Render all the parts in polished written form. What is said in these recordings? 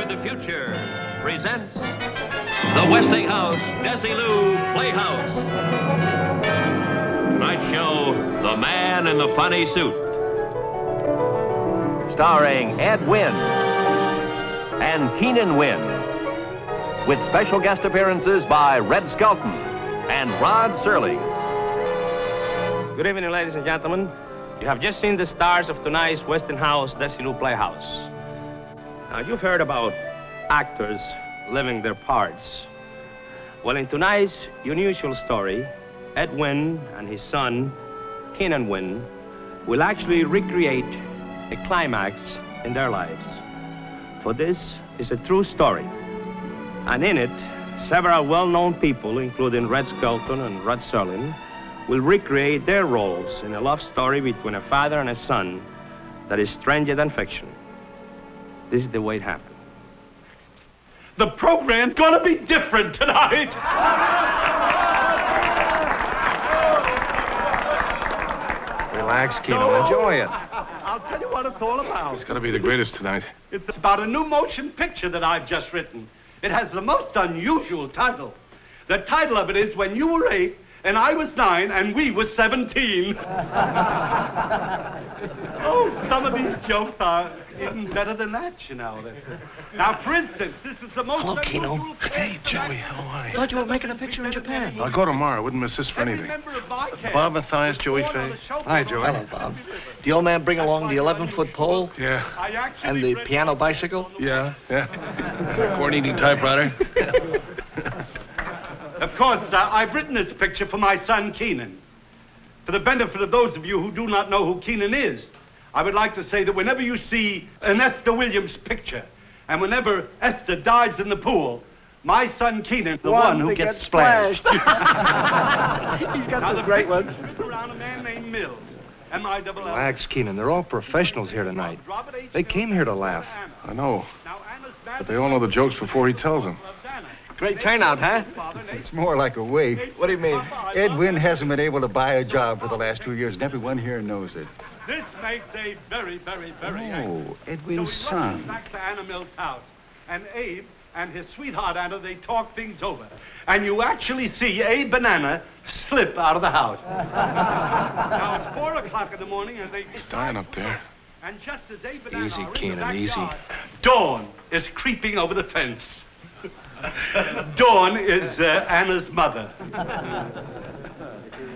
the Future presents the Westinghouse Desilu Playhouse. Tonight's show, The Man in the Funny Suit. Starring Ed Wynn and Keenan Wynn. With special guest appearances by Red Skelton and Rod Serling. Good evening, ladies and gentlemen. You have just seen the stars of tonight's Westinghouse Desilu Playhouse. Now, you've heard about actors living their parts. Well, in tonight's unusual story, Ed Wynn and his son, Keenan Wynn, will actually recreate a climax in their lives. For this is a true story. And in it, several well-known people, including Red Skelton and Rod Serling, will recreate their roles in a love story between a father and a son that is stranger than fiction. This is the way it happened. The program's gonna be different tonight. Relax, Keno. Enjoy it. I'll tell you what it's all about. It's gonna be the greatest tonight. It's about a new motion picture that I've just written. It has the most unusual title. The title of it is When You Were 8 and I Was 9 and We Were 17. Oh, some of these jokes are even better than that, you know. Now, for instance, this is the most Hello, Keno. unusual... Hey, Joey, how are you? I thought you were making a picture in Japan. I'll go tomorrow. I wouldn't miss this for Every anything. member of my cast- Bob Mathias, Joey Faye. Hi, Joey. Hello, Bob. The old man bring along the 11-foot pole Yeah, I actually and the read piano the- bicycle? yeah. Corn-eating typewriter. Of course, I've written this picture for my son, Keenan. For the benefit of those of you who do not know who Keenan is, I would like to say that whenever you see an Esther Williams picture, and whenever Esther dives in the pool, my son Keenan, the one who gets splashed. He's got Now, some the great picture's ones. written around a man named Mills. M-I-L-L. Relax, Keenan. They're all professionals here tonight. They came here to laugh. I know, but they all know the jokes before he tells them. Great turnout, huh? It's more like a wake. What do you mean? Ed Wynn hasn't been able to buy a job for the last 2 years, and everyone here knows it. This makes a very, very, very Oh, Ed So Wynn's he rushes son. back to Anna Mills' house, and Abe and his sweetheart Anna, they talk things over. And you actually see Abe and Anna slip out of the house. Now, it's 4 o'clock in the morning, and they... He's dying up there. And just as Abe and Anna Easy, are in Keenan, the backyard, easy. Dawn is creeping over the fence. Dawn is Anna's mother.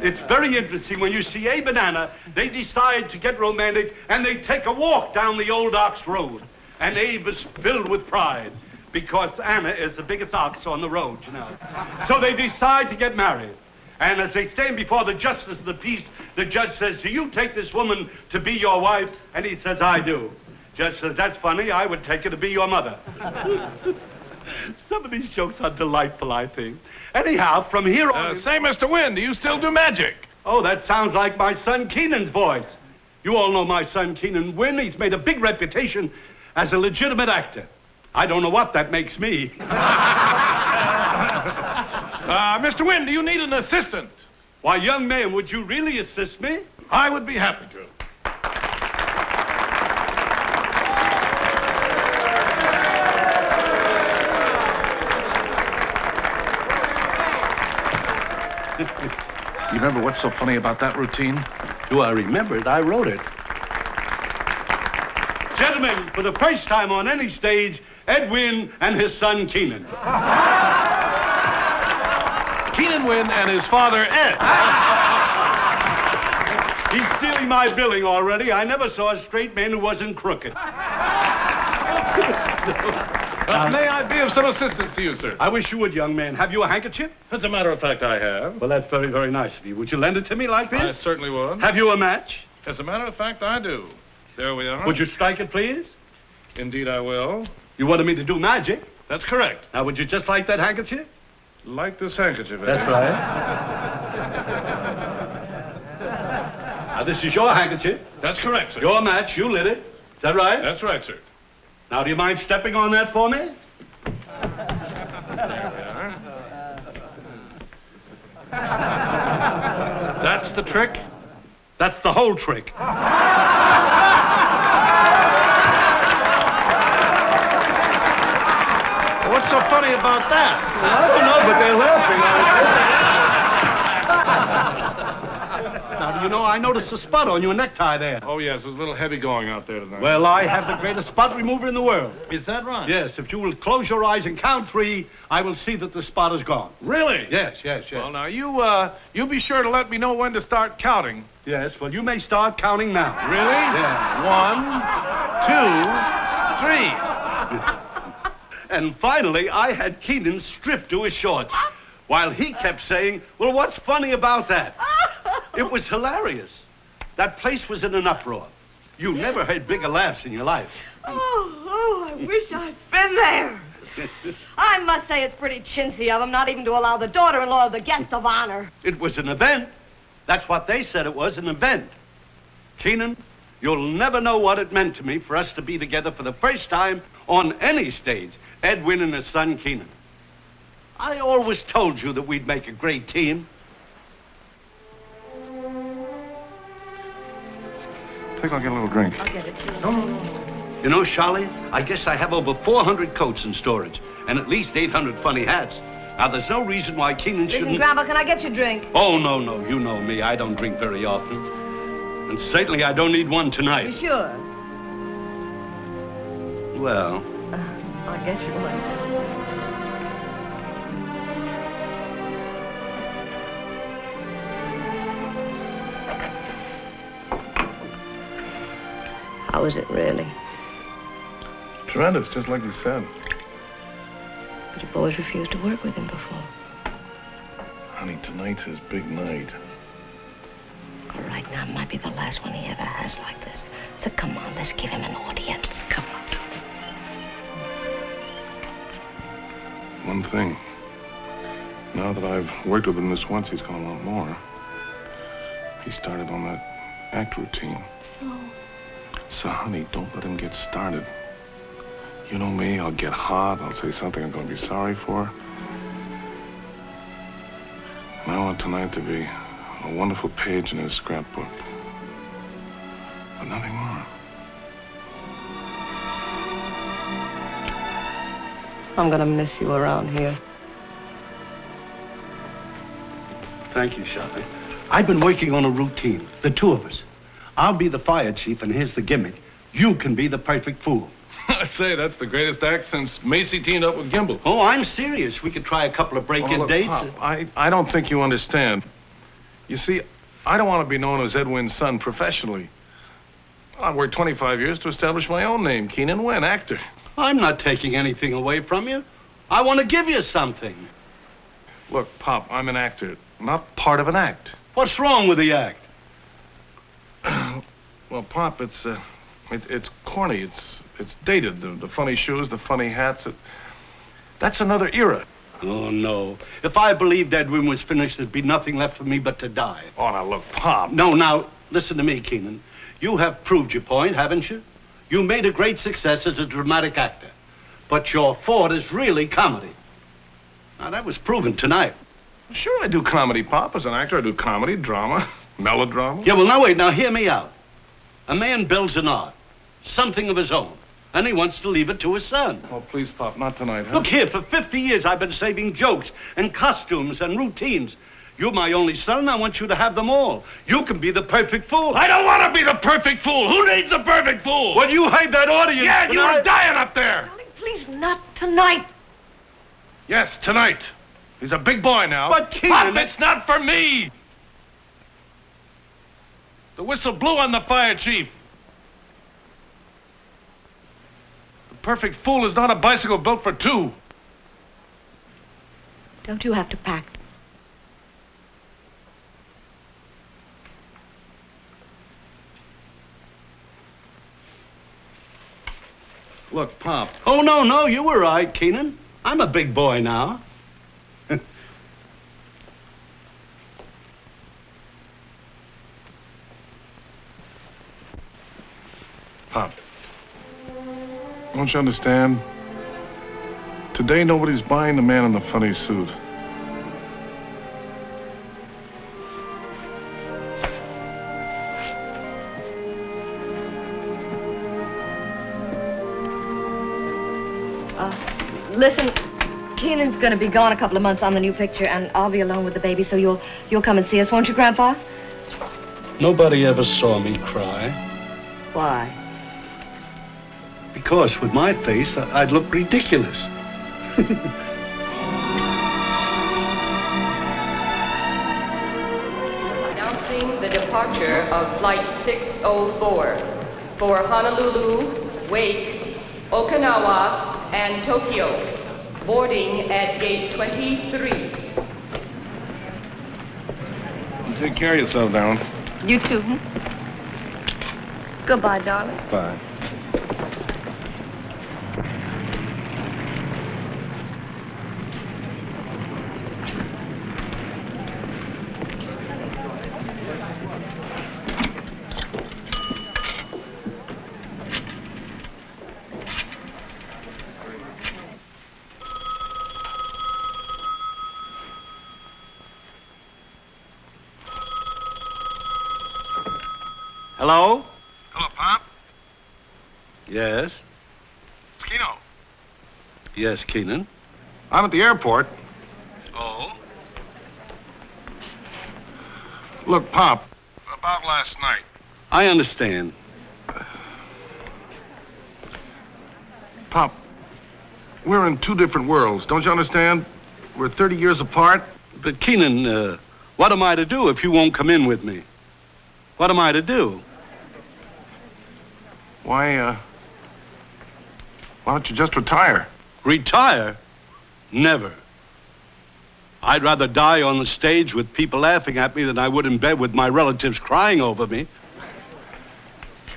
It's very interesting when you see Abe and Anna, they decide to get romantic and they take a walk down the old ox road. And Abe is filled with pride because Anna is the biggest ox on the road, you know. So they decide to get married. And as they stand before the justice of the peace, the judge says, "Do you take this woman to be your wife?" And he says, "I do." Judge says, "That's funny. I would take her to be your mother." Some of these jokes are delightful, I think. Anyhow, from here on... Say, Mr. Wynn, do you still do magic? Oh, that sounds like my son Keenan's voice. You all know my son Keenan Wynn. He's made a big reputation as a legitimate actor. I don't know what that makes me. Mr. Wynn, do you need an assistant? Why, young man, would you really assist me? I would be happy to. You remember what's so funny about that routine? Do I remember it? I wrote it. Gentlemen, for the first time on any stage, Ed Wynn and his son Keenan. Keenan Wynn and his father, Ed. He's stealing my billing already. I never saw a straight man who wasn't crooked. May I be of some assistance to you, sir? I wish you would, young man. Have you a handkerchief? As a matter of fact, I have. Well, that's very, very nice of you. Would you lend it to me like I this? certainly would. Have you a match? As a matter of fact, I do. There we are. Would you strike it, please? Indeed, I will. You wanted me to do magic. That's correct. Now, would you just like that handkerchief? Like this handkerchief. That's right. Now, this is your handkerchief. That's correct, sir. Your match. You lit it. Is that right? That's right, sir. Now, do you mind stepping on that for me? There we are. That's the trick. That's the whole trick. funny about that? I don't know, but they're laughing. Now, you know, I noticed a spot on your necktie there. Oh, yes, it was a little heavy going out there tonight. Well, I have the greatest spot remover in the world. Is that right? Yes, if you will close your eyes and count 3, I will see that the spot is gone. Really? Yes. Well, now, you be sure to let me know when to start counting. Yes, well, you may start counting now. Really? Yeah. 1, 2, 3. And finally, I had Keenan stripped to his shorts, while he kept saying, well, what's funny about that? It was hilarious. That place was in an uproar. You never heard bigger laughs in your life. Oh, I wish I'd been there. I must say it's pretty chintzy of him not even to allow the daughter-in-law of the guest of honor. It was an event. That's what they said it was, an event. Keenan, you'll never know what it meant to me for us to be together for the first time on any stage. Ed Wynn and his son, Keenan. I always told you that we'd make a great team. I think I'll get a little drink. I'll get it too. You know, Charlie, I guess I have over 400 coats in storage and at least 800 funny hats. Now, there's no reason why Keenan Listen, shouldn't... Grandpa, can I get you a drink? Oh, no. You know me. I don't drink very often. And certainly I don't need one tonight. You sure? Well... I'll get you one. How is it really? Tremendous, just like you said. But you've always refused to work with him before. Honey, tonight's his big night. All right, now it might be the last one he ever has like this. So come on, let's give him an audience. Come on. One thing. Now that I've worked with him this once, he's gone a lot more. He started on that act routine. So, honey, don't let him get started. You know me, I'll get hot, I'll say something I'm going to be sorry for. And I want tonight to be a wonderful page in his scrapbook. But nothing more. I'm gonna miss you around here. Thank you, Charlie. I've been working on a routine, the two of us. I'll be the fire chief, and here's the gimmick. You can be the perfect fool. I say, that's the greatest act since Macy teamed up with Gimbel. Oh, I'm serious. We could try a couple of break-in look, dates. Pop, I don't think you understand. You see, I don't want to be known as Ed Wynn's son professionally. I've worked 25 years to establish my own name, Keenan Wynn, actor. I'm not taking anything away from you. I want to give you something. Look, Pop, I'm an actor, not part of an act. What's wrong with the act? Well, Pop, it's corny. It's dated. The funny shoes, the funny hats. That's another era. Oh, no. If I believed Ed Wynn was finished, there'd be nothing left for me but to die. Oh, now look, Pop. No, now, listen to me, Keenan. You have proved your point, haven't you? You made a great success as a dramatic actor. But your forte is really comedy. Now, that was proven tonight. Sure, I do comedy, Pop. As an actor, I do comedy, drama, melodrama. Yeah, well, now, wait. Now, hear me out. A man builds an art, something of his own, and he wants to leave it to his son. Oh, please, Pop, not tonight, huh? Look here, for 50 years, I've been saving jokes and costumes and routines. You're my only son, and I want you to have them all. You can be the perfect fool. I don't want to be the perfect fool. Who needs the perfect fool? Well, you heard that audience. Yeah, you were dying up there. Darling, please, not tonight. Yes, tonight. He's a big boy now. But, Keenan... Pop, it's not for me. The whistle blew on the fire chief. The perfect fool is not a bicycle built for two. Don't you have to pack? Look, Pop. Oh, no, you were right, Keenan. I'm a big boy now. Pop, don't you understand? Today, nobody's buying the man in the funny suit. Listen, Keenan's going to be gone a couple of months on the new picture, and I'll be alone with the baby, so you'll come and see us, won't you, Grandpa? Nobody ever saw me cry. Why? Because with my face, I'd look ridiculous. Announcing the departure of Flight 604 for Honolulu, Wake, Okinawa, and Tokyo. Boarding at gate 23. You take care of yourself, Darren. You too. Goodbye, darling. Bye. Hello? Hello, Pop. Yes? It's Keno. Yes, Keenan. I'm at the airport. Oh? Look, Pop, about last night. I understand. Pop, we're in two different worlds. Don't you understand? We're 30 years apart. But Keenan, what am I to do if you won't come in with me? What am I to do? Why don't you just retire? Retire? Never. I'd rather die on the stage with people laughing at me than I would in bed with my relatives crying over me.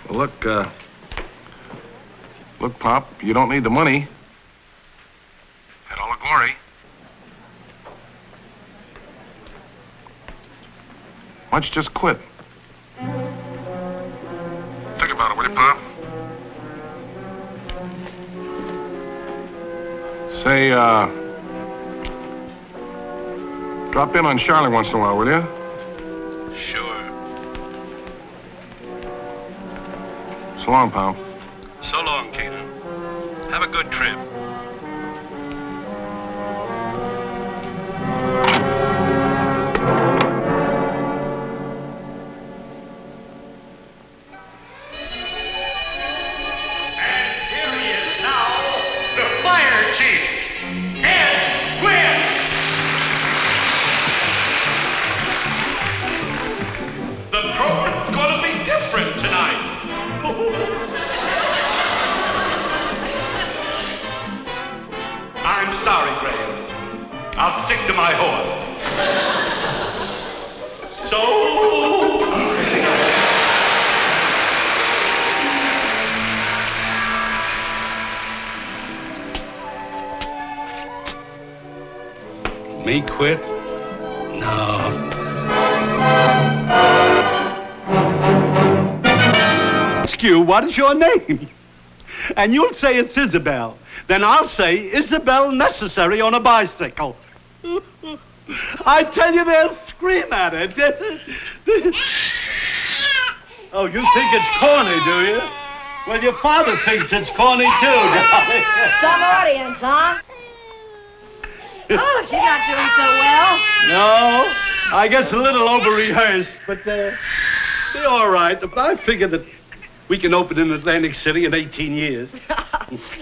Well, look, Pop, you don't need the money. And all the glory. Why don't you just quit? Think about it, will you, Pop? Say, drop in on Charlie once in a while, will you? Sure. So long, pal. So long, Keenan. Have a good trip. Ed Wynn! The program's going to be different tonight. I'm sorry, Graham. I'll stick to my horse. So... Me quit? No. Ask you, what is your name? And you'll say it's Isabel. Then I'll say Isabel Necessary on a bicycle. I tell you, they'll scream at it. Oh, you think it's corny, do you? Well, your father thinks it's corny, too, darling. Some audience, huh? Oh, she's not doing so well. No, I guess a little over-rehearsed, but they're all right. I figure that we can open in Atlantic City in 18 years.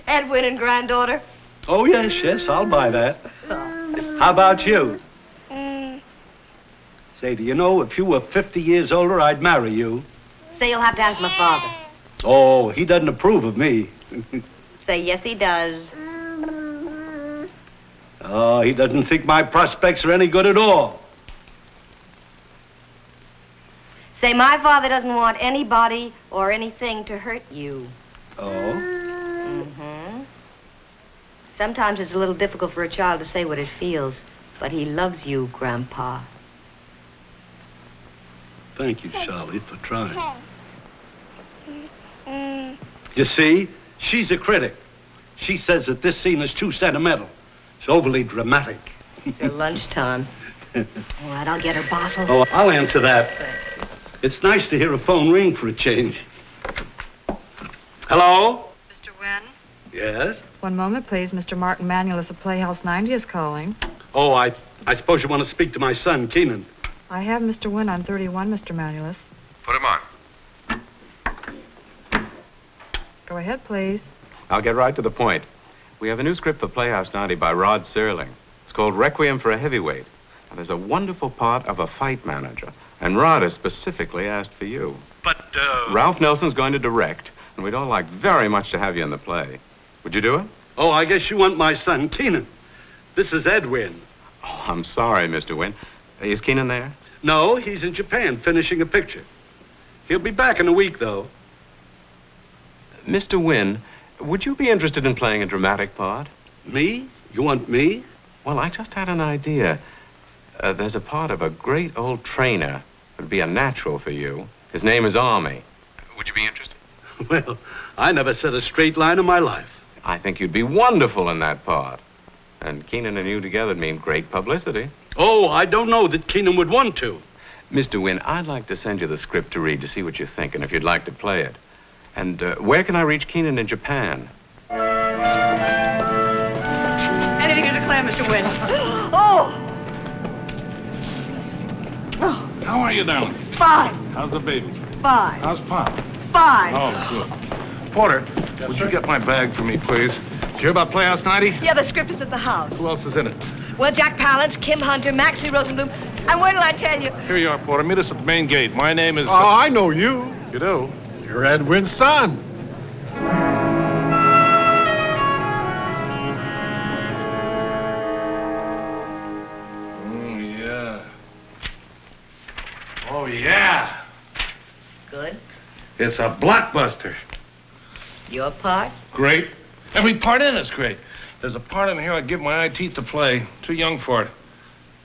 Ed Wynn and granddaughter. Oh, yes, I'll buy that. How about you? Say, do you know, if you were 50 years older, I'd marry you. Say you'll have to ask my father. Oh, he doesn't approve of me. Say yes, he does. Oh, he doesn't think my prospects are any good at all. Say my father doesn't want anybody or anything to hurt you. Oh? Mm-hmm. Sometimes it's a little difficult for a child to say what it feels, but he loves you, Grandpa. Thank you, Charlie, for trying. You see, she's a critic. She says that this scene is too sentimental. It's overly dramatic. It's her lunchtime. All right, I'll get her bottle. Oh, I'll answer that. It's nice to hear a phone ring for a change. Hello? Mr. Wynn? Yes? One moment, please. Mr. Martin Manulis of Playhouse 90 is calling. Oh, I suppose you want to speak to my son, Keenan. I have Mr. Wynn on 31, Mr. Manulis. Put him on. Go ahead, please. I'll get right to the point. We have a new script for Playhouse 90 by Rod Serling. It's called Requiem for a Heavyweight. And there's a wonderful part of a fight manager. And Rod has specifically asked for you. But, Ralph Nelson's going to direct, and we'd all like very much to have you in the play. Would you do it? Oh, I guess you want my son, Keenan. This is Ed Wynn. Oh, I'm sorry, Mr. Wynn. Is Keenan there? No, he's in Japan finishing a picture. He'll be back in a week, though. Mr. Wynn, would you be interested in playing a dramatic part? Me? You want me? Well, I just had an idea. There's a part of a great old trainer. It would be a natural for you. His name is Army. Would you be interested? Well, I never said a straight line in my life. I think you'd be wonderful in that part. And Keenan and you together mean great publicity. Oh, I don't know that Keenan would want to. Mr. Wynn, I'd like to send you the script to read to see what you think and if you'd like to play it. And where can I reach Keenan in Japan? Anything to declare, Mr. Wynn? Oh! How are you, darling? Fine. How's the baby? Fine. How's Pop? Fine. Oh, good. Porter, would you get my bag for me, please? Did you hear about Playhouse 90? Yeah, the script is at the house. Who else is in it? Well, Jack Palance, Kim Hunter, Maxie Rosenblum. And wait till I tell you. Here you are, Porter. Meet us at the main gate. My name is... Oh, I know you. You do? You're Ed Wynn's son. Oh, yeah. Oh, yeah. Good. It's a blockbuster. Your part? Great. Every part in it's great. There's a part in here I'd give my eye teeth to play. Too young for it.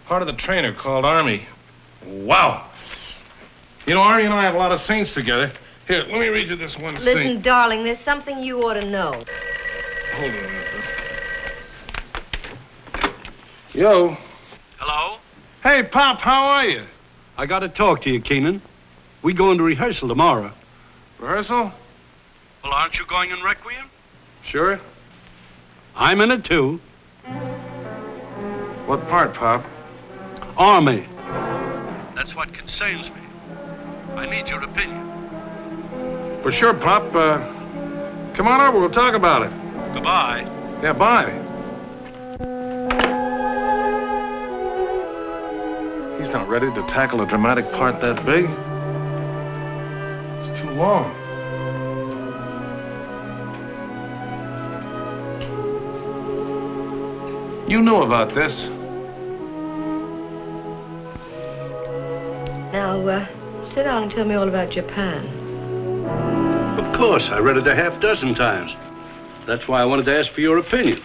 Part of the trainer called Army. Wow. You know, Army and I have a lot of scenes together. Here, let me read you this one Listen, scene. darling, there's something you ought to know. Hold on a minute. Yo. Hello? Hey, Pop, how are you? I got to talk to you, Keenan. We go into rehearsal tomorrow. Rehearsal? Well, aren't you going in Requiem? Sure. I'm in it, too. What part, Pop? Army. That's what concerns me. I need your opinion. For sure, Pop. Come on over, we'll talk about it. Goodbye. Yeah, bye. He's not ready to tackle a dramatic part that big. It's too long. You knew about this. Now, sit down and tell me all about Japan. Of course, I read it a half dozen times. That's why I wanted to ask for your opinion.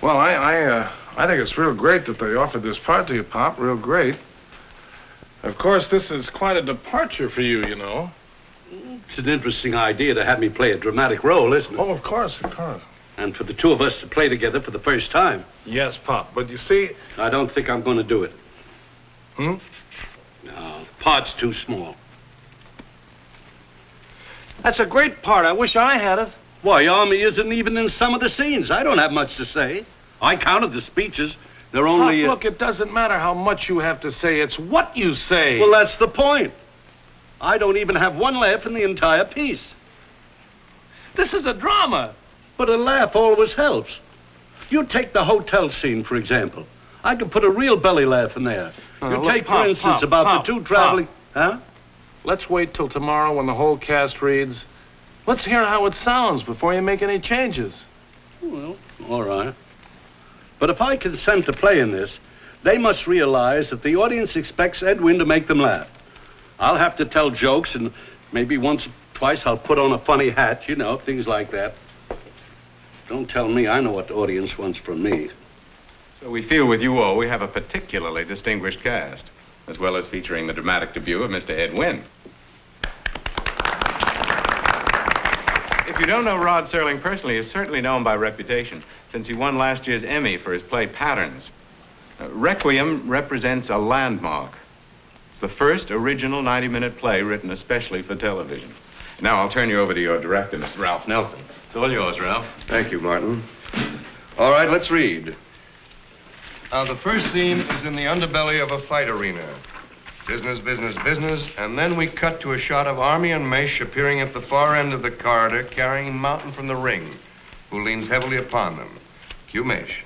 Well, I think it's real great that they offered this part to you, Pop. Real great. Of course, this is quite a departure for you, you know. It's an interesting idea to have me play a dramatic role, isn't it? Oh, of course, of course. And for the two of us to play together for the first time. Yes, Pop, but you see... I don't think I'm going to do it. Hmm? No, part's too small. That's a great part. I wish I had it. Why, Army isn't even in some of the scenes. I don't have much to say. I counted the speeches. They're only... Pop, look, it doesn't matter how much you have to say. It's what you say. Well, that's the point. I don't even have one laugh in the entire piece. This is a drama. But a laugh always helps. You take the hotel scene, for example. I could put a real belly laugh in there. You look, take, Pop, for instance, Pop, about Pop, the two traveling... Huh? Let's wait till tomorrow when the whole cast reads. Let's hear how it sounds before you make any changes. Well, all right. But if I consent to play in this, they must realize that the audience expects Ed Wynn to make them laugh. I'll have to tell jokes, and maybe once or twice I'll put on a funny hat, you know, things like that. Don't tell me I know what the audience wants from me. So we feel with you all we have a particularly distinguished cast, as well as featuring the dramatic debut of Mr. Ed Wynn. If you don't know Rod Serling personally, you certainly know him by reputation, since he won last year's Emmy for his play Patterns. Requiem represents a landmark. It's the first original 90-minute play written especially for television. Now I'll turn you over to your director, Mr. Ralph Nelson. It's all yours, Ralph. Thank you, Martin. All right, let's read. The first scene is in the underbelly of a fight arena. Business, business, business, and then we cut to a shot of Army and Mesh appearing at the far end of the corridor, carrying Mountain from the ring, who leans heavily upon them. Cue Mesh.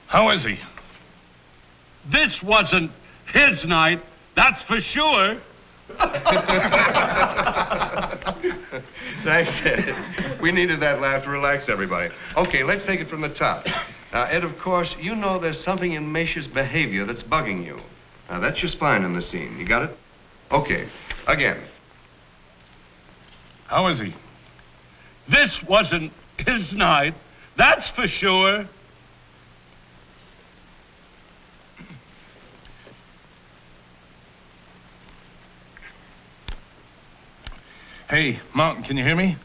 How is he? This wasn't his night, that's for sure. Thanks, Ed. We needed that laugh to relax everybody. Okay, let's take it from the top. Ed, of course, you know there's something in Mesh's behavior that's bugging you. Now, that's your spine in the scene. You got it? Okay, again. How is he? This wasn't his night, that's for sure. Hey, Mountain, can you hear me?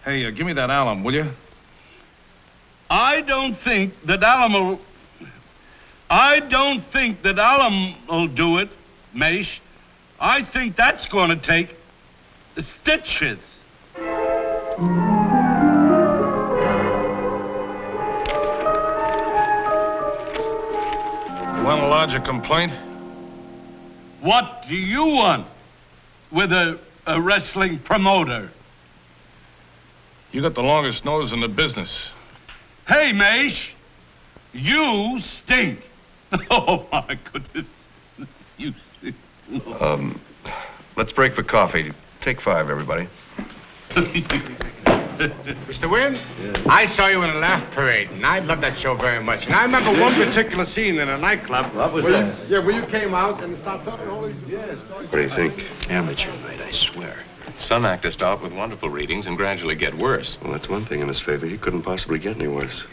Hey, give me that alum, will you? I don't think that alum will do it, Mesh. I think that's going to take stitches. You want to lodge a complaint? What do you want with a wrestling promoter? You got the longest nose in the business. Hey, Mesh, you stink. Oh, my goodness. You stink. Let's break for coffee. Take 5, everybody. Mr. Wynn, I saw you in a laugh parade, and I loved that show very much. And I remember one particular scene in a nightclub. What was that? Where you came out and started talking all these... Yes. What do you think? Amateur night, I swear. Some actors start with wonderful readings and gradually get worse. Well, that's one thing in his favor. He couldn't possibly get any worse.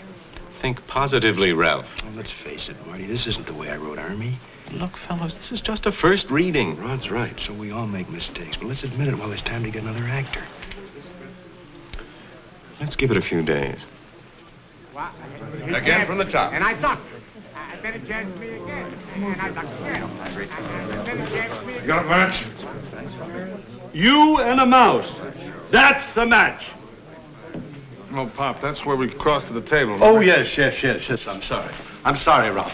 Think positively, Ralph. Well, let's face it, Marty, this isn't the way I wrote Army. Look, fellows, this is just a first reading. Rod's right, so we all make mistakes, but let's admit it while there's time to get another actor. Let's give it a few days. Again from the top. And I thought, then it changed me again. And I thought, again. Then it changed me again. You got a match? You and a mouse. That's the match. No, Pop, that's where we crossed to the table. Oh, yes. I'm sorry. I'm sorry, Ralph.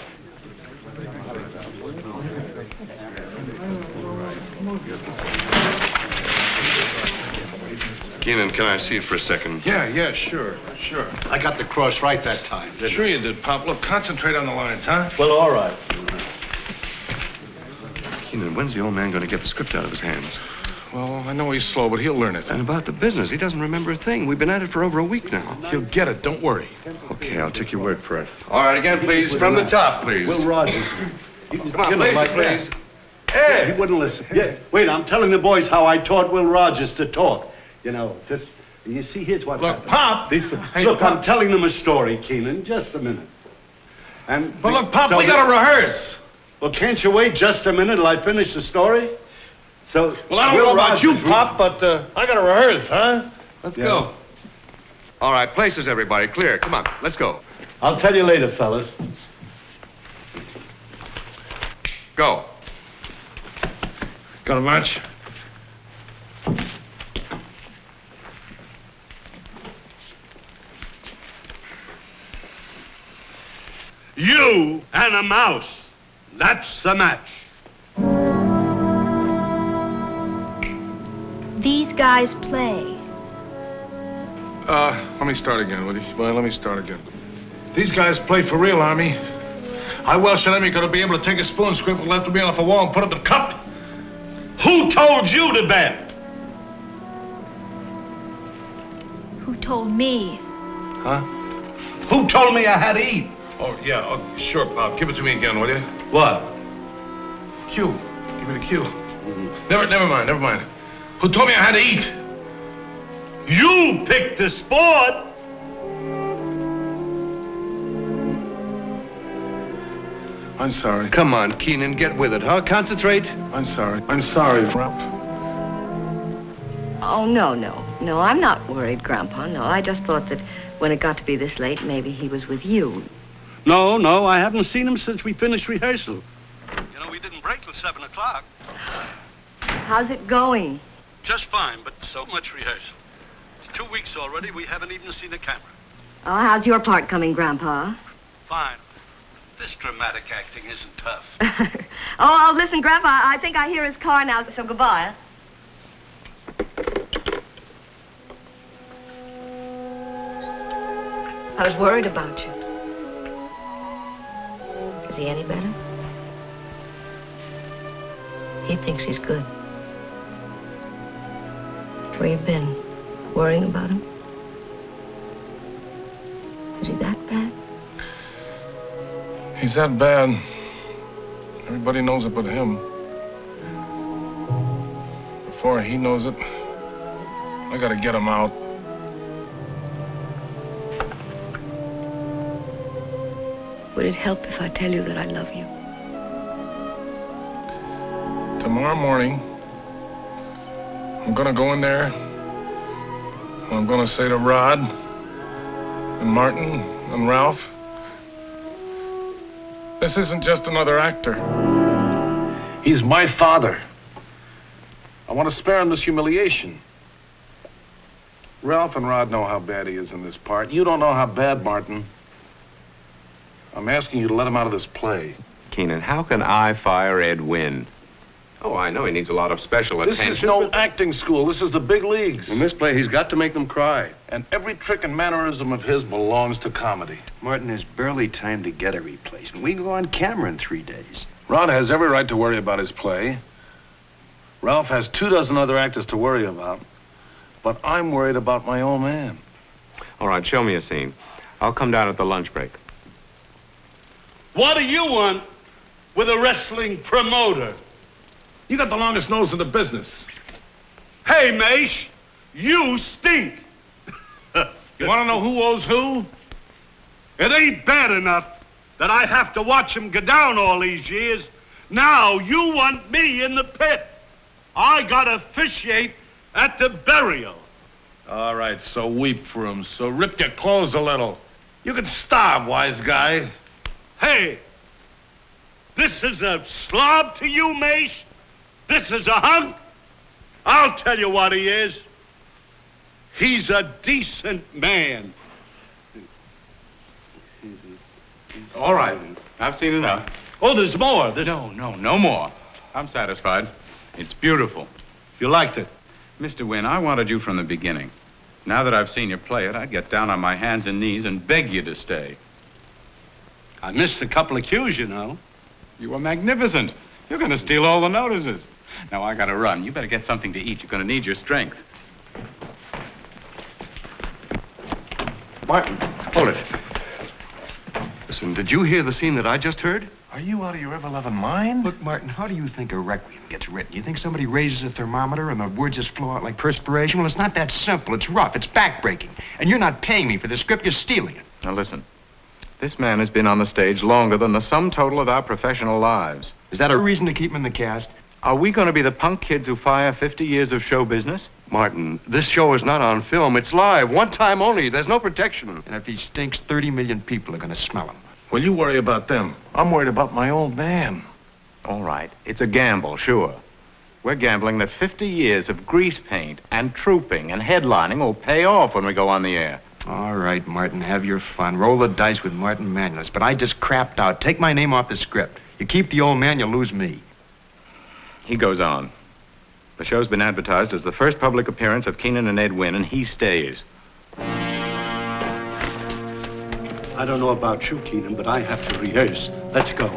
Keenan, can I see you for a second? Yeah, sure. I got the cross right that time, didn't Sure you did, Pop. Look, concentrate on the lines, huh? Well, all right. Keenan, when's the old man going to get the script out of his hands? Well, I know he's slow, but he'll learn it. And about the business, he doesn't remember a thing. We've been at it for over a week now. He'll get it, don't worry. Okay, I'll take your word for it. All right, again, please, from the top, please. Will Rogers. Come on, please. Hey! He wouldn't listen. Yeah. Wait, I'm telling the boys how I taught Will Rogers to talk. You know, just, you see, here's what Look, happened. Pop! Look, I'm telling them a story, Keenan, just a minute. And But look, Pop, we gotta rehearse. Well, can't you wait just a minute till I finish the story? So, Well, I don't know about you, Pop, but I gotta rehearse, huh? Let's go. All right, places, everybody. Clear. Come on, let's go. I'll tell you later, fellas. Go. Got a match? You and a mouse. That's the match. These guys play. Let me start again, will you? Well, let me start again. These guys play for real, Army. How well should I be going to be able to take a spoon script and left to me off a wall and put it in the cup? Who told you to bet? Who told me? Huh? Who told me I had to eat? Oh, yeah. Oh, sure, Pop. Give it to me again, will you? What? Cue. Give me the cue. Never mind. Who told me I had to eat? You picked the sport. I'm sorry. Come on, Keenan, get with it, huh? Concentrate. I'm sorry, Ralph. Oh, no, I'm not worried, Grandpa. No, I just thought that when it got to be this late, maybe he was with you. No, I haven't seen him since we finished rehearsal. You know, we didn't break till 7 o'clock. How's it going? Just fine, but so much rehearsal. 2 weeks already, we haven't even seen a camera. Oh, how's your part coming, Grandpa? Fine. This dramatic acting isn't tough. Oh, listen, Grandpa, I think I hear his car now, so goodbye. I was worried about you. Is he any better? He thinks he's good. Where you been? Worrying about him? Is he that bad? He's that bad. Everybody knows it but him. Before he knows it, I gotta get him out. Would it help if I tell you that I love you? Tomorrow morning, I'm gonna go in there. I'm gonna say to Rod and Martin and Ralph, this isn't just another actor. He's my father. I want to spare him this humiliation. Ralph and Rod know how bad he is in this part. You don't know how bad, Martin. I'm asking you to let him out of this play. Keenan, how can I fire Ed Wynn? Oh, I know he needs a lot of special attention. This is no acting school. This is the big leagues. In this play, he's got to make them cry. And every trick and mannerism of his belongs to comedy. Martin, there's barely time to get a replacement. We can go on camera in 3 days. Rod has every right to worry about his play. Ralph has 24 other actors to worry about. But I'm worried about my own man. All right, show me a scene. I'll come down at the lunch break. What do you want with a wrestling promoter? You got the longest nose in the business. Hey, Mace, you stink. You want to know who owes who? It ain't bad enough that I have to watch him go down all these years. Now you want me in the pit. I gotta officiate at the burial. All right, so weep for him. So rip your clothes a little. You can starve, wise guy. Hey, this is a slob to you, Mace? This is a hunk? I'll tell you what he is. He's a decent man. All right, I've seen enough. Oh, there's more. No more. I'm satisfied. It's beautiful. You liked it? Mr. Wynn, I wanted you from the beginning. Now that I've seen you play it, I'd get down on my hands and knees and beg you to stay. I missed a couple of cues, you know. You were magnificent. You're going to steal all the notices. Now, I got to run. You better get something to eat. You're going to need your strength. Martin, hold it. Listen, did you hear the scene that I just heard? Are you out of your ever-loving mind? Look, Martin, how do you think a requiem gets written? You think somebody raises a thermometer and the words just flow out like perspiration? Well, it's not that simple. It's rough. It's backbreaking. And you're not paying me for the script. You're stealing it. Now, listen. This man has been on the stage longer than the sum total of our professional lives. Is that a reason to keep him in the cast? Are we going to be the punk kids who fire 50 years of show business? Martin, this show is not on film. It's live. One time only. There's no protection. And if he stinks, 30 million people are going to smell him. Well, you worry about them. I'm worried about my old man. All right. It's a gamble, sure. We're gambling that 50 years of grease paint and trooping and headlining will pay off when we go on the air. All right, Martin, have your fun. Roll the dice with Martin Manulis. But I just crapped out. Take my name off the script. You keep the old man, you lose me. He goes on. The show's been advertised as the first public appearance of Keenan and Ed Wynn, and he stays. I don't know about you, Keenan, but I have to rehearse. Let's go.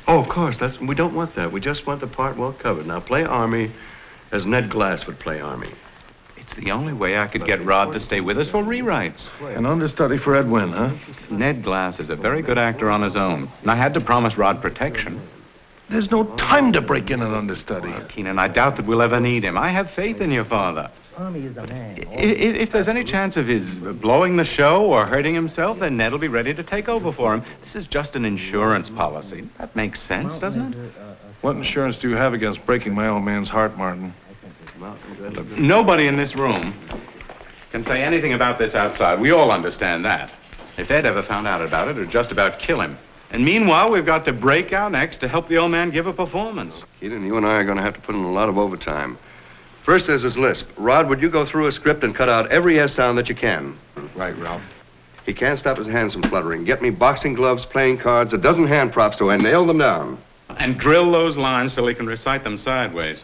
Oh, of course. We don't want that. We just want the part well covered. Now, play Army as Ned Glass would play Army. It's the only way I could get Rod to stay with us for rewrites. An understudy for Ed Wynn, huh? Ned Glass is a very good actor on his own, and I had to promise Rod protection. There's no time to break in an understudy. Well, Keenan, I doubt that we'll ever need him. I have faith in your father. If there's any chance of his blowing the show or hurting himself, then Ned'll be ready to take over for him. This is just an insurance policy. That makes sense, doesn't it? What insurance do you have against breaking my old man's heart, Martin? Look, nobody in this room can say anything about this outside. We all understand that. If Ed ever found out about it, it'd just about kill him. And meanwhile, we've got to break our necks to help the old man give a performance. Keenan, you and I are going to have to put in a lot of overtime. First, there's his lisp. Rod, would you go through a script and cut out every S sound that you can? Right, Ralph. He can't stop his hands from fluttering. Get me boxing gloves, playing cards, a dozen hand props so I nail them down. And drill those lines so he can recite them sideways.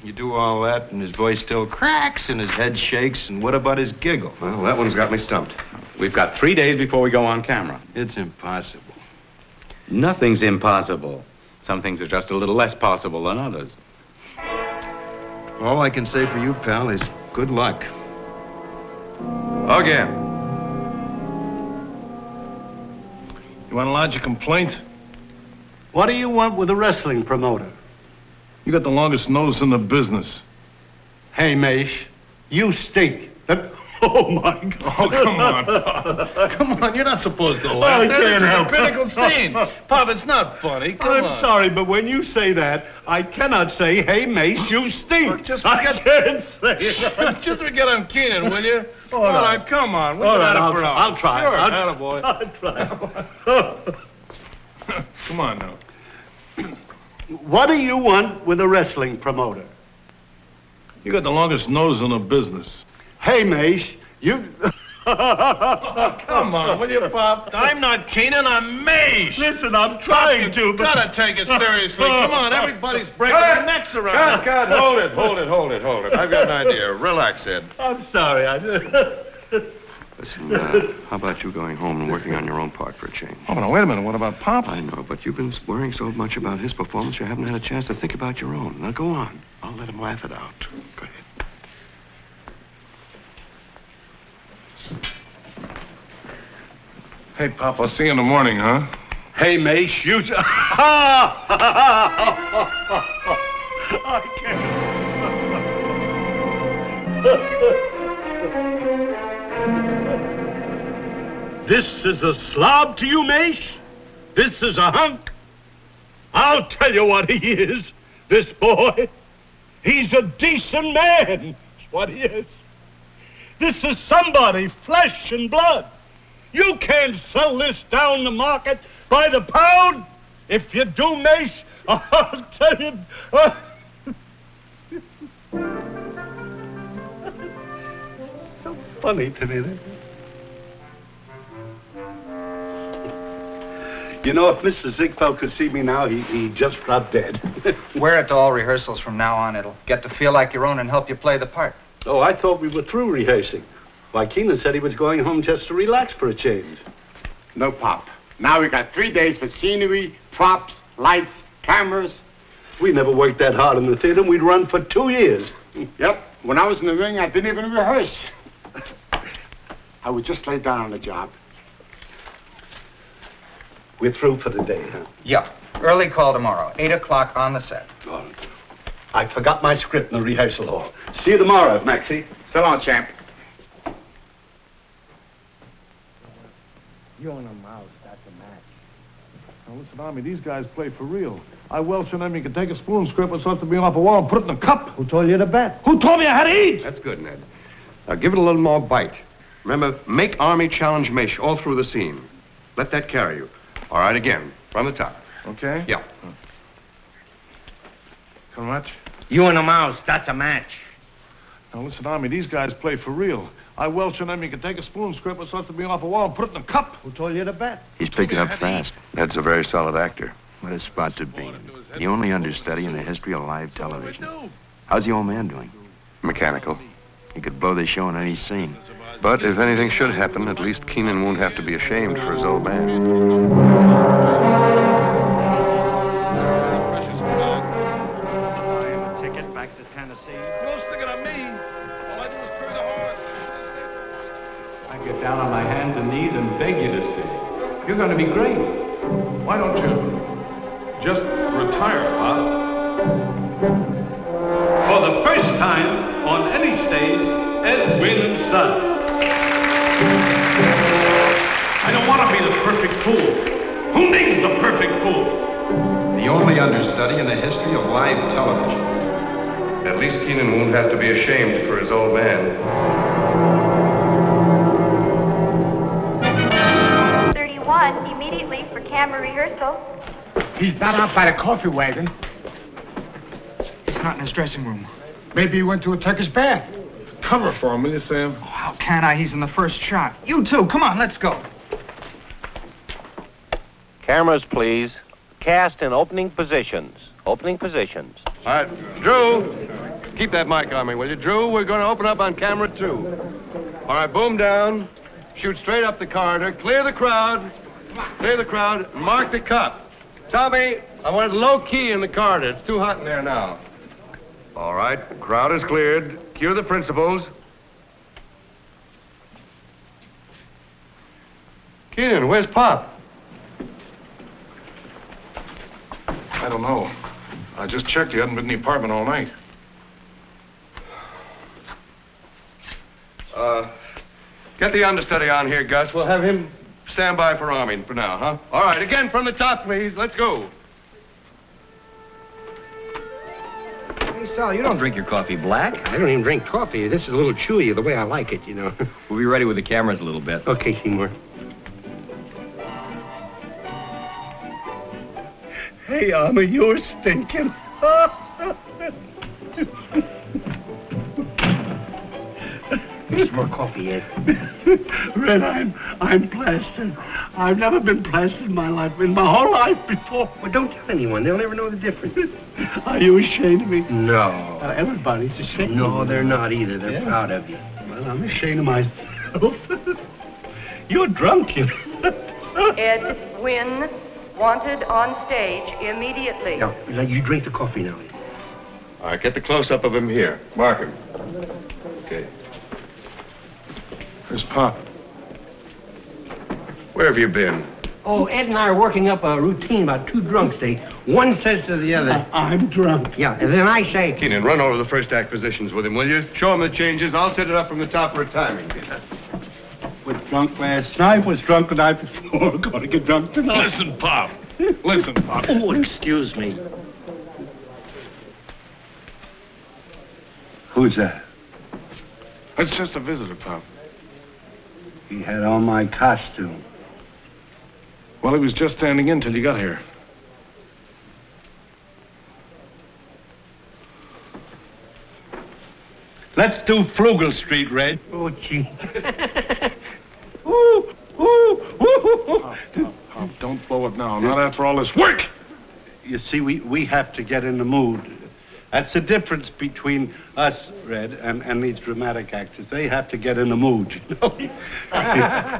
You do all that, and his voice still cracks, and his head shakes, and what about his giggle? Well, that one's got me stumped. We've got 3 days before we go on camera. It's impossible. Nothing's impossible. Some things are just a little less possible than others. All I can say for you, pal, is good luck. Again. You want to lodge a complaint? What do you want with a wrestling promoter? You got the longest nose in the business. Hey, Mace, you stink. Oh, my God. Oh, come on, Pop. Come on, you're not supposed to laugh. I can't help It's a critical scene. Pop, it's not funny. Come on. I'm sorry, but when you say that, I cannot say, hey, Mace, you stink. I can't say it. Just forget I'm Keenan, will you? All All right. right, come on. We'll All get right, out for I'll try. Sure, I'll attaboy. I'll try. Come on now. What do you want with a wrestling promoter? You got the longest nose in the business. Hey, Mace, you... Come on, will you, Pop? I'm not Keenan, I'm Mace. Listen, I'm trying to, but... Gotta take it seriously. Come on, everybody's breaking their necks around. God, hold it. I've got an idea. Relax, Ed. I'm sorry, Listen, how about you going home and working on your own part for a change? Oh, now, wait a minute. What about Pop? I know, but you've been worrying so much about his performance, you haven't had a chance to think about your own. Now, go on. I'll let him laugh it out. Go ahead. Hey, Pop, I'll see you in the morning, huh? Hey, Mace, you... I can't. This is a slob to you, Mace? This is a hunk? I'll tell you what he is, this boy. He's a decent man. That's what he is. This is somebody, flesh and blood. You can't sell this down the market by the pound. If you do, Mace, I'll tell you... So funny to me, that. You know, if Mr. Ziegfeld could see me now, he'd just drop dead. Wear it to all rehearsals from now on. It'll get to feel like your own and help you play the part. Oh, I thought we were through rehearsing. Why, Keenan said he was going home just to relax for a change. No, Pop. Now we got 3 days for scenery, props, lights, cameras. We never worked that hard in the theater, and we'd run for 2 years. Yep. When I was in the ring, I didn't even rehearse. I would just lay down on the job. We're through for the day, huh? Yeah. Early call tomorrow, 8 o'clock on the set. Oh, I forgot my script in the rehearsal hall. See you tomorrow, Maxie. So long, champ. You and a mouse, that's a match. Now, listen, Army, these guys play for real. I Welsh and them, you can take a spoon, scrape what's left of me off a wall and put it in a cup. Who told you to bet? Who told me I had to eat? That's good, Ned. Now, give it a little more bite. Remember, make Army challenge Mish all through the scene. Let that carry you. All right, again, from the top. Okay? Yeah. How much? You and a mouse, that's a match. Now, listen, Army, these guys play for real. I Welsh and them, you can take a spoon, scrape what's left of me off a wall and put it in a cup. Who told you to bet? He's picking up fast. Ned's a very solid actor. What a spot to be. The only understudy in the history of live television. How's the old man doing? Mechanical. He could blow the show in any scene. But if anything should happen, at least Keenan won't have to be ashamed for his old man. Ticket back to Tennessee. Don't stick it on me. All I do is pray the heart. I get down on my hands and knees and beg you to stay. You're going to be great. Why don't you just retire, Pop? For the first time on any stage, Ed Wynn and Son. I don't want to be the perfect fool. Who needs the perfect fool? The only understudy in the history of live television. At least Keenan won't have to be ashamed for his old man. 31. on immediately for camera rehearsal. He's not out by the coffee wagon. He's not in his dressing room. Maybe he went to a Turkish bath. Cover for him, will you, Sam? Oh, how can I? He's in the first shot. You too. Come on, let's go. Cameras, please. Cast in opening positions. Opening positions. All right, Drew, keep that mic on me, will you? Drew, we're going to open up on camera 2. All right, boom down. Shoot straight up the corridor. Clear the crowd. Clear the crowd. Mark the cut. Tommy, I want it low key in the corridor. It's too hot in there now. All right, crowd is cleared. Cue the principals. Keenan, where's Pop? I don't know. I just checked. He hadn't been in the apartment all night. Get the understudy on here, Gus. We'll have him stand by for arming for now, huh? All right, again from the top, please. Let's go. Hey, Sal, you don't drink your coffee black. I don't even drink coffee. This is a little chewy, the way I like it, you know. We'll be ready with the cameras a little bit. Okay, Seymour. Hey, Army, you're stinking. Here's more coffee, Ed. Red, I'm plastered. I've never been plastered in my life, in my whole life before. Well, don't tell anyone. They'll never know the difference. Are you ashamed of me? No. Everybody's ashamed. No, they're not either. They're proud of you. Well, I'm ashamed of myself. You're drunk, you. Ed Wynn, wanted on stage immediately. Now, you drink the coffee now. All right, get the close-up of him here. Mark him. Okay. Where's Pop? Where have you been? Oh, Ed and I are working up a routine about two drunks. One says to the other, I'm drunk. Yeah, and then I say... Keenan, run over the first act positions with him, will you? Show him the changes. I'll set it up from the top for a timing. Was drunk last night, was drunk the night before. Going to get drunk tonight. Listen, Pop. Listen, Pop. Oh, excuse me. Who's that? It's just a visitor, Pop. He had on my costume. Well, he was just standing in till you got here. Let's do Flugel Street, Red. Oh, gee. Ooh, ooh, ooh. Pop, don't blow it now. Not after all this work. You see, we have to get in the mood. That's the difference between us, Red, and these dramatic actors. They have to get in the mood, you know?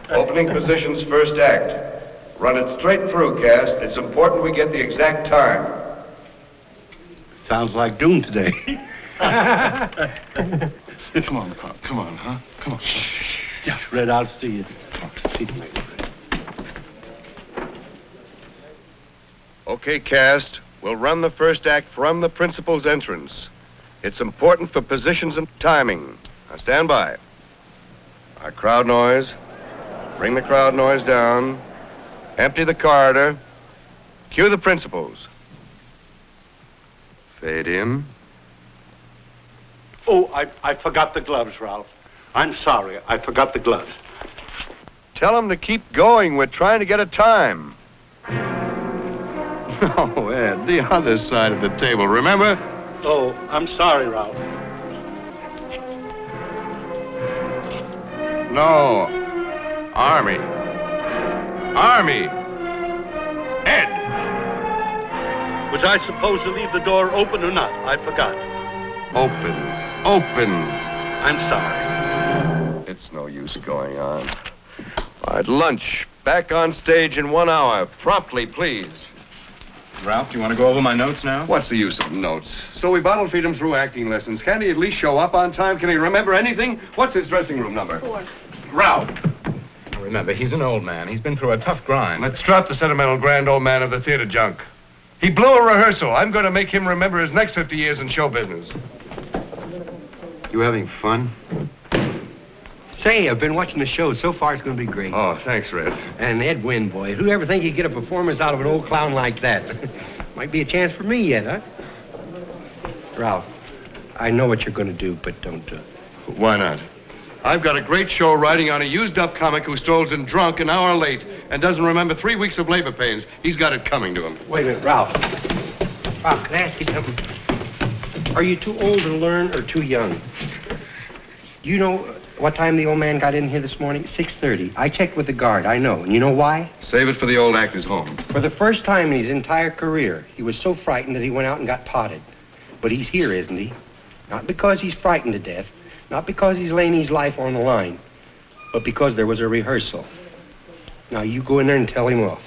Opening positions, first act. Run it straight through, cast. It's important we get the exact time. Sounds like doom today. Come on, Pop. Come on, huh? Come on. Yeah, Red, I'll see you. See you later. Okay, cast. We'll run the first act from the principal's entrance. It's important for positions and timing. Now stand by. Our crowd noise. Bring the crowd noise down. Empty the corridor. Cue the principals. Fade in. Oh, I forgot the gloves, Ralph. I'm sorry. I forgot the gloves. Tell them to keep going. We're trying to get a time. Oh, Ed, the other side of the table, remember? Oh, I'm sorry, Ralph. No. Army. Army. Ed! Was I supposed to leave the door open or not? I forgot. Open. Open. I'm sorry. It's no use going on. All right, lunch. Back on stage in 1 hour. Promptly, please. Ralph, do you want to go over my notes now? What's the use of notes? So we bottle feed him through acting lessons. Can't he at least show up on time? Can he remember anything? What's his dressing room number? 4. Ralph. Remember, he's an old man. He's been through a tough grind. Let's drop the sentimental grand old man of the theater junk. He blew a rehearsal. I'm going to make him remember his next 50 years in show business. You having fun? Say, I've been watching the show. So far, it's going to be great. Oh, thanks, Red. And Ed Wynn, boy. Who'd ever think you'd get a performance out of an old clown like that? Might be a chance for me yet, huh? Ralph, I know what you're going to do, but don't do it. Why not? I've got a great show riding on a used-up comic who strolls in drunk an hour late, and doesn't remember 3 weeks of labor pains. He's got it coming to him. Wait a minute, Ralph. Ralph, can I ask you something? Are you too old to learn or too young? You know what time the old man got in here this morning? 6:30. I checked with the guard, I know. And you know why? Save it for the old actor's home. For the first time in his entire career, he was so frightened that he went out and got potted. But he's here, isn't he? Not because he's frightened to death, not because he's laying his life on the line, but because there was a rehearsal. Now, you go in there and tell him off.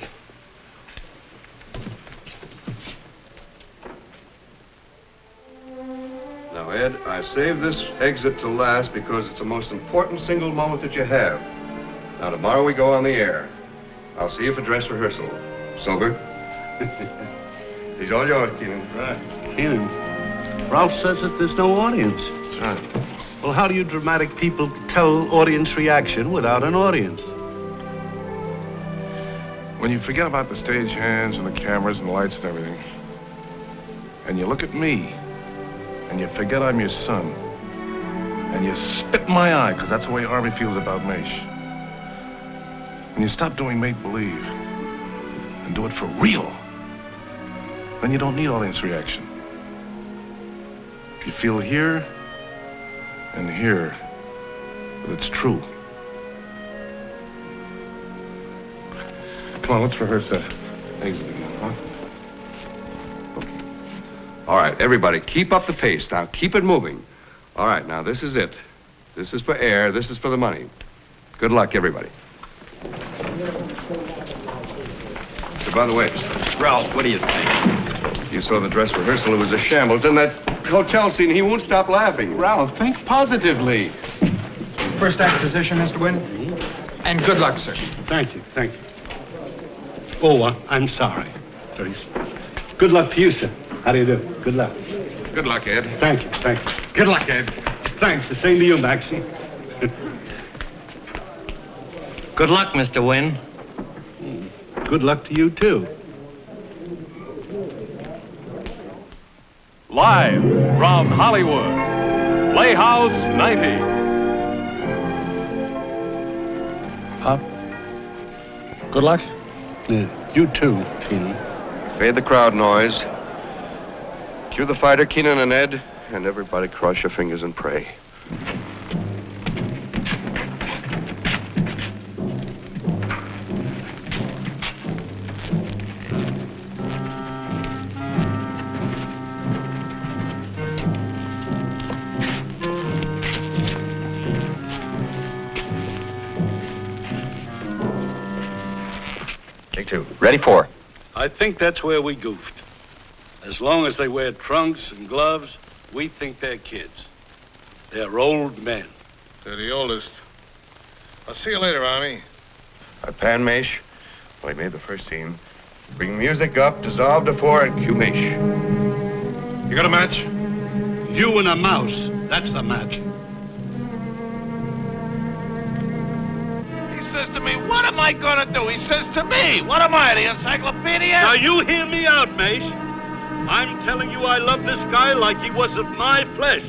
Now, Ed, I saved this exit to last because it's the most important single moment that you have. Now, tomorrow we go on the air. I'll see you for dress rehearsal. Sober? He's all yours, Keenan. Right. Keenan, Ralph says that there's no audience. That's right. Well, how do you dramatic people tell audience reaction without an audience? When you forget about the stage hands and the cameras and the lights and everything, and you look at me, and you forget I'm your son, and you spit in my eye, because that's the way Army feels about Maish. And you stop doing make-believe and do it for real, then you don't need audience reaction. If you feel here and here that it's true. Come on, let's rehearse that exit again, huh? All right, everybody, keep up the pace. Now, keep it moving. All right, now, this is it. This is for air. This is for the money. Good luck, everybody. So, by the way, Ralph, what do you think? You saw the dress rehearsal. It was a shambles. And that hotel scene, he won't stop laughing. Ralph, think positively. First act position, Mr. Wynn. And good luck, sir. Thank you, thank you. Oh, I'm sorry. Please. Good luck to you, sir. How do you do? Good luck. Good luck, Ed. Thank you, thank you. Good luck, Ed. Thanks, the same to you, Maxie. Good luck, Mr. Wynn. Good luck to you, too. Live from Hollywood, Playhouse 90. Pop, good luck. Yeah, you too, Keenan. Fade the crowd noise. Cue the fighter, Keenan and Ed, and everybody cross your fingers and pray. Take two. Ready, four. I think that's where we goofed. As long as they wear trunks and gloves, we think they're kids. They're old men. They're the oldest. I'll see you later, Army. I pan Maish. Well, he made the first scene. Bring music up, dissolve to four, and cue Maish. You got a match? You and a mouse. That's the match. He says to me, what am I gonna do? He says to me, what am I, the encyclopedia? Now you hear me out, Maish. I'm telling you I love this guy like he was of my flesh.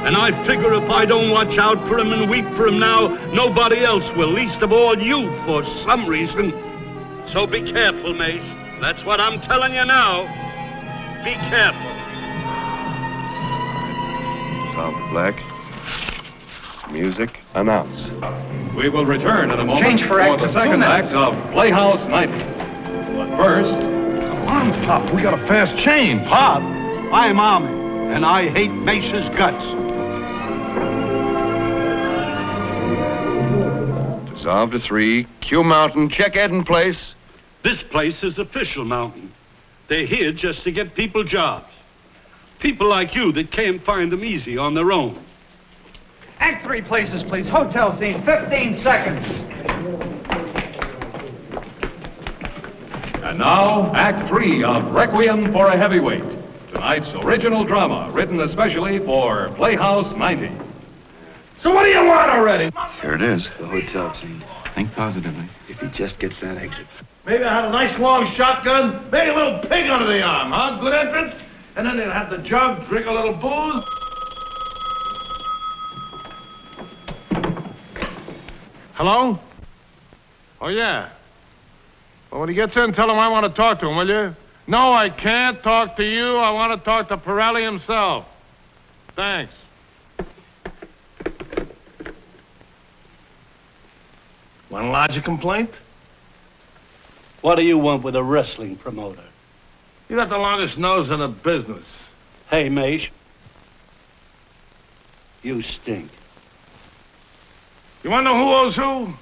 And I figure if I don't watch out for him and weep for him now, nobody else will, least of all you, for some reason. So be careful, Maish. That's what I'm telling you now. Be careful. Dissolve to black. Music, announce. We will return in a moment Change for act the of second 2 act of Playhouse 90. But first, Come on, Pop. We got a fast chain. Pop, I'm Army, and I hate Maish's guts. Dissolve to 3. Cue mountain. Check Ed in place. This place is official mountain. They're here just to get people jobs. People like you that can't find them easy on their own. Act 3 places, please. Hotel scene, 15 seconds. and now, Act 3 of Requiem for a Heavyweight. Tonight's original drama, written especially for Playhouse 90. So what do you want already? Here it is. The hotel scene. Think positively. If he just gets that exit. Maybe I had a nice long shotgun, maybe a little pig under the arm, huh? Good entrance. And then they'll have the jug, drink a little booze. Hello? Oh, yeah. Well, when he gets in, tell him I want to talk to him, will you? No, I can't talk to you. I want to talk to Pirelli himself. Thanks. Want to lodge a complaint? What do you want with a wrestling promoter? You got the longest nose in the business. Hey, Mace. You stink. You want to know who owes who?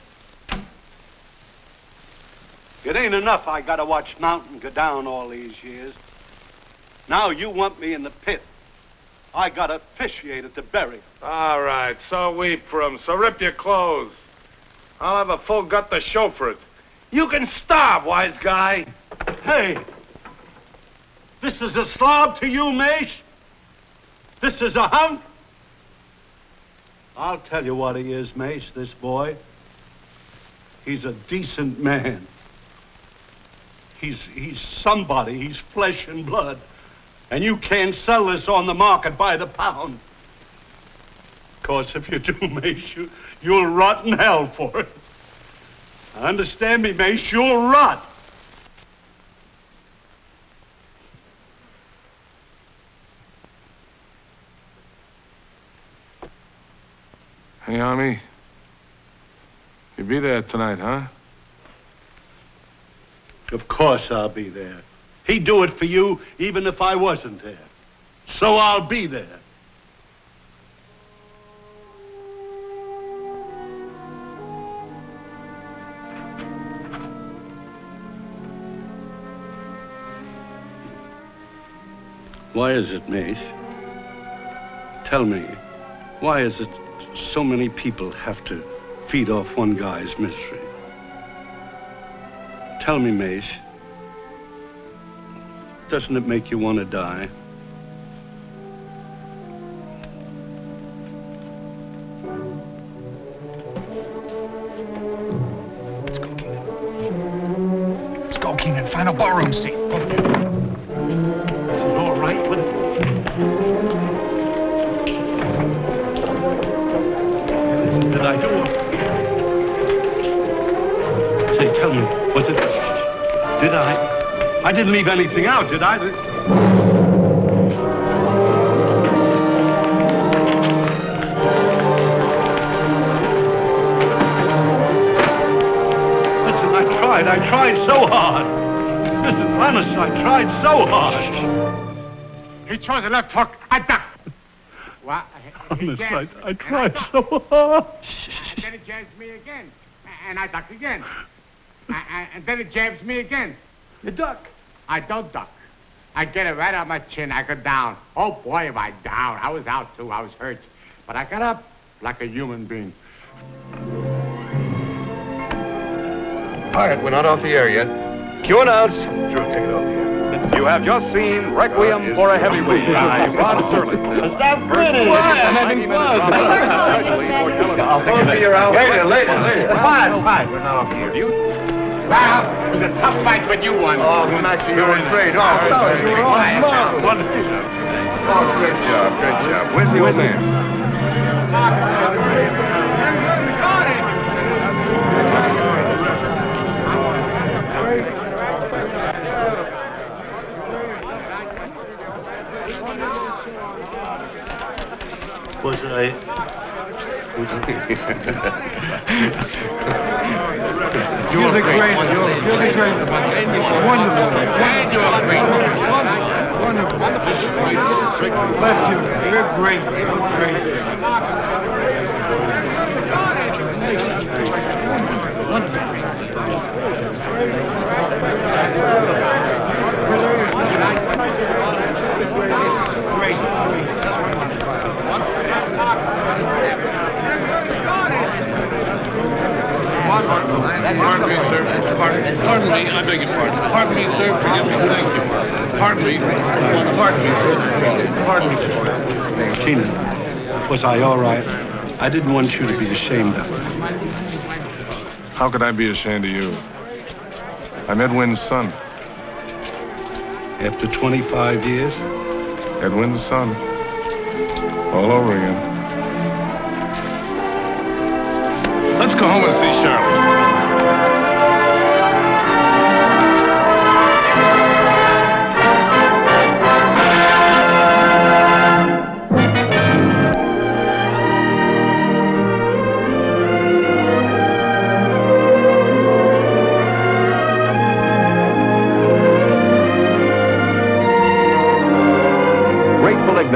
It ain't enough I gotta watch Mountain go down all these years. Now you want me in the pit. I gotta officiate at the burial. All right, so weep for him. So rip your clothes. I'll have a full gut to show for it. You can starve, wise guy. Hey, this is a slob to you, Mace? This is a hump? I'll tell you what he is, Mace, this boy. He's a decent man. He's somebody. He's flesh and blood. And you can't sell this on the market by the pound. Of course, if you do, Mace, you'll rot in hell for it. Understand me, Mace, you'll rot. Hey, Army. You be there tonight, huh? Of course I'll be there. He'd do it for you even if I wasn't there. So I'll be there. Why is it, Mace? Tell me, why is it so many people have to feed off one guy's misery? Tell me, Mace, doesn't it make you want to die? Let's go, Keenan. Let's go, Keenan. Find a ballroom seat. Is it all right with it? Did I do it? Say, tell me, was it... Did I didn't leave anything out, did I? Listen, I tried so hard. Listen, honest, I tried so hard. He throws a left hook. I duck. What? Honest, I tried so hard. And then it jabs me again. And I duck again. And then it jabs me again. You duck. I don't duck. I get it right on my chin. I go down. Oh, boy, am I down. I was out, too. I was hurt. But I got up like a human being. All right, we're not off the air yet. Cue announce. Sure, take it off here. You have just seen Requiem for a Heavyweight by Rod Serling. Stop grinning. I'm having fun. I'll take it later. Quiet. We're not off the air. Well, it was a tough fight, but you won. Oh, Maxie, you were great. Great job. Where's the old man? Was I... You're the great one. You're the great one. Wonderful. And you're great. Wonderful. Bless you. You're great. You're great. Pardon me, sir. Pardon me, I beg your pardon. Pardon me, sir. Forgive me. Thank you. Pardon me. Pardon me, sir. Pardon me, sir. Keenan, was I all right? I didn't want you to be ashamed of me. How could I be ashamed of you? I'm Ed Wynn's son. After 25 years? Ed Wynn's son. All over again. Let's go home and see Shirley.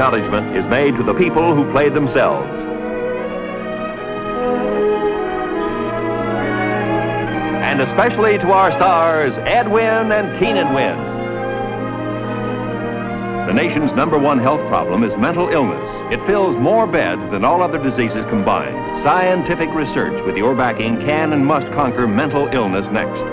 acknowledgement is made to the people who played themselves. And especially to our stars, Ed Wynn and Keenan Wynn. The nation's #1 health problem is mental illness. It fills more beds than all other diseases combined. Scientific research with your backing can and must conquer mental illness next.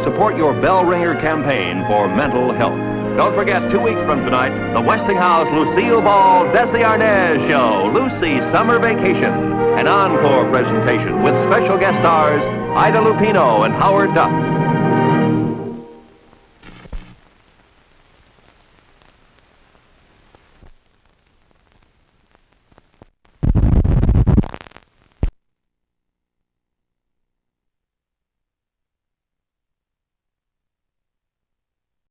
Support your bell ringer campaign for mental health. Don't forget, 2 weeks from tonight, the Westinghouse Lucille Ball Desi Arnaz Show, Lucy's Summer Vacation, an encore presentation with special guest stars Ida Lupino and Howard Duff.